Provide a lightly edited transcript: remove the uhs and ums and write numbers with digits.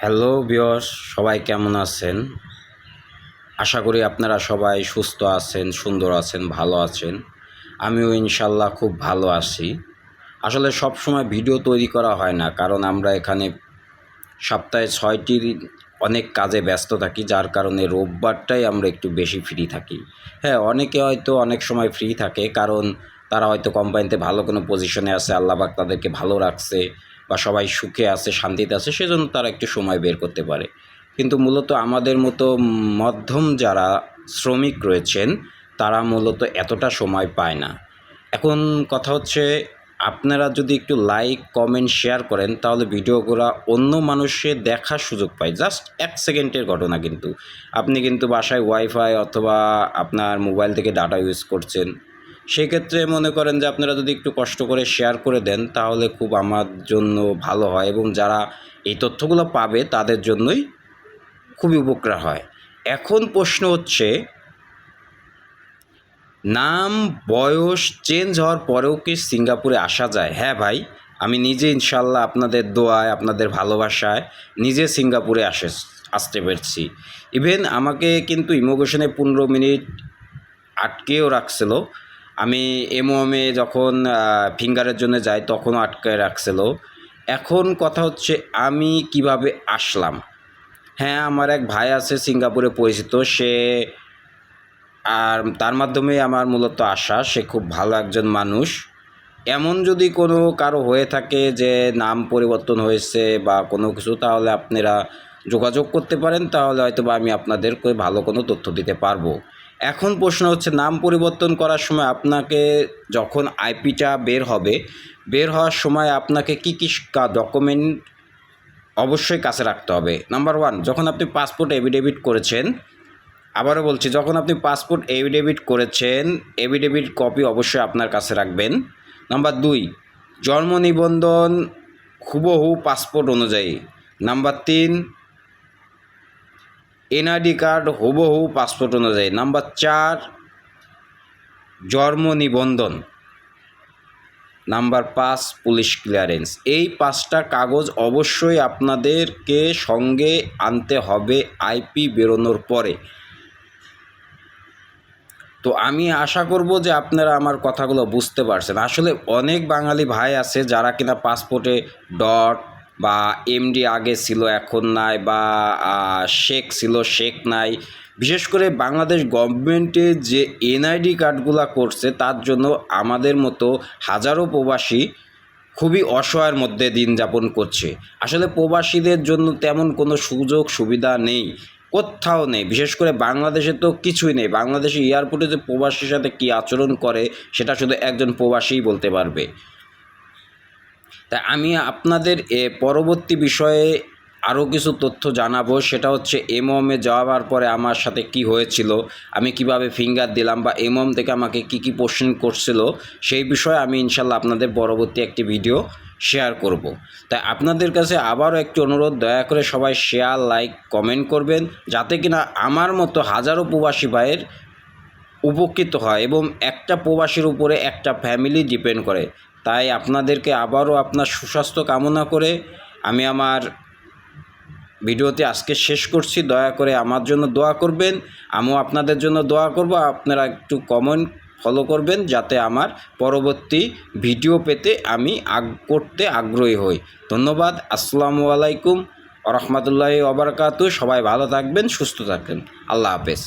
Hello viewers, সবাই কেমন আছেন? আশা করি আপনারা সবাই সুস্থ আছেন, সুন্দর আছেন, ভালো আছেন। আমিও ইনশাল্লাহ খুব ভালো আছি। আসলে সব সময় ভিডিও তৈরি করা হয় না, কারণ আমরা এখানে সপ্তাহে ৬টি দিন অনেক কাজে ব্যস্ত থাকি, যার কারণে রোববারটাই আমরা একটু বেশি ফ্রি থাকি। হ্যাঁ, অনেকে হয়তো অনেক সময় ফ্রি থাকে, কারণ তারা হয়তো কোম্পানিতে ভালো কোনো পজিশনে আছে, আল্লাহ পাক তাদেরকে ভালো রাখছে, বা সবাই সুখে আছে, শান্তিতে আছে, সেজন্য তারা একটু সময় বের করতে পারে। কিন্তু মূলত আমাদের মতো মধ্যম যারা শ্রমিক রয়েছেন, তারা মূলত এতটা সময় পায় না। এখন কথা হচ্ছে, আপনারা যদি একটু লাইক, কমেন্ট, শেয়ার করেন, তাহলে ভিডিওগুলো অন্য মানুষের দেখার সুযোগ পায়। জাস্ট ১ সেকেন্ডের ঘটনা কিন্তু। আপনি কিন্তু বাসায় ওয়াইফাই অথবা আপনার মোবাইল থেকে ডাটা ইউজ করছেন। সেক্ষেত্রে মনে করেন যে আপনারা যদি একটু কষ্ট করে শেয়ার করে দেন, তাহলে খুব আমার জন্য ভালো হয়, এবং যারা এই তথ্যগুলো পাবে তাদের জন্যই খুবই উপকার হয়। এখন প্রশ্ন হচ্ছে, নাম বয়স চেঞ্জ হওয়ার পরেও কি সিঙ্গাপুরে আসা যায়? হ্যাঁ ভাই, আমি নিজে ইনশাল্লাহ আপনাদের দোয়ায়, আপনাদের ভালোবাসায় নিজে সিঙ্গাপুরে আসতে পেরেছি। ইভেন আমাকে কিন্তু ইমিগ্রেশনে ১৫ মিনিট আটকেও রাখছিল। আমি এমওএমে যখন ফিঙ্গারের জন্য যাই, তখনও আটকায় রাখছিল। এখন কথা হচ্ছে, আমি কিভাবে আসলাম? হ্যাঁ, আমার এক ভাই আছে সিঙ্গাপুরে পরিচিত, সে আর তার মাধ্যমে আমার মূলত আসা। সে খুব ভালো একজন মানুষ। এমন যদি কোনো কারো হয়ে থাকে যে নাম পরিবর্তন হয়েছে বা কোনো কিছু, তাহলে আপনারা যোগাযোগ করতে পারেন, তাহলে হয়তোবা আমি আপনাদেরকে ভালো কোনো তথ্য দিতে পারবো। এখন প্রশ্ন হচ্ছে, নাম পরিবর্তন করার সময় আপনাকে যখন আইপিটা বের হওয়ার সময় আপনাকে কী ডকুমেন্ট অবশ্যই কাছে রাখতে হবে। নাম্বার 1, যখন আপনি পাসপোর্ট এফিডেভিট করেছেন, আবারও বলছি, যখন আপনি পাসপোর্ট এফিডেভিট করেছেন, এফিডেভিট কপি অবশ্যই আপনার কাছে রাখবেন। নাম্বার 2, জন্ম নিবন্ধন হুবহু পাসপোর্ট অনুযায়ী। নাম্বার 3, এনআইডি কার্ড হুবহু পাসপোর্ট অনুযায়ী। নাম্বার 4, জন্ম নিবন্ধন। Number 5, police clearance. এই 5টা কাগজ অবশ্যই আপনাদেরকে সঙ্গে আনতে হবে আইপি বেরোনোর পরে। তো আমি আশা করব যে আপনারা আমার কথাগুলো বুঝতে পারছেন। আসলে অনেক বাঙালি ভাই আছে যারা কিনা পাসপোর্টে ডট বা এমডি আগে ছিল এখন নাই, বা শেখ ছিল শেখ নাই। বিশেষ করে বাংলাদেশ গভর্নমেন্টে যে এনআইডি কার্ডগুলো করছে, তার জন্য আমাদের মতো হাজারো প্রবাসী খুবই অসহায়ের মধ্যে দিন যাপন করছে। আসলে প্রবাসীদের জন্য তেমন কোনো সুযোগ সুবিধা নেই, কোথাও নেই। বিশেষ করে বাংলাদেশে তো কিছুই নেই। বাংলাদেশে এয়ারপোর্টে যে প্রবাসীর সাথে কী আচরণ করে, সেটা শুধু একজন প্রবাসীই বলতে পারবে। তাই আমি আপনাদের পরবর্তী বিষয়ে আরও কিছু তথ্য জানাবো। সেটা হচ্ছে এমওএমে যাওয়ার পরে আমার সাথে কি হয়েছিল, আমি কিভাবে ফিঙ্গার দিলাম, বা এমওএম থেকে আমাকে কি প্রশ্ন করছিল, সেই বিষয়ে আমি ইনশাল্লাহ আপনাদের পরবর্তী একটি ভিডিও শেয়ার করব। তাই আপনাদের কাছে আবারও একটি অনুরোধ, দয়া করে সবাই শেয়ার, লাইক, কমেন্ট করবেন, যাতে কিনা আমার মতো হাজারো প্রবাসী ভাইয়ের উপকৃত হয়, এবং একটা প্রবাসীর উপরে একটা ফ্যামিলি ডিপেন্ড করে। তাই আপনাদেরকে আবারও আপনার সুস্বাস্থ্য কামনা করে আমি আমার ভিডিওতে আজকে শেষ করছি। দয়া করে আমার জন্য দোয়া করবেন, আমিও আপনাদের জন্য দোয়া করব। আপনারা একটু কমেন্ট ফলো করবেন, যাতে আমার পরবর্তী ভিডিও পেতে আমি করতে আগ্রহী হই। ধন্যবাদ। আসসালামু আলাইকুম ওয়া রাহমাতুল্লাহি ওয়া বারাকাতুহু। সবাই ভালো থাকবেন, সুস্থ থাকবেন। আল্লাহ হাফেজ।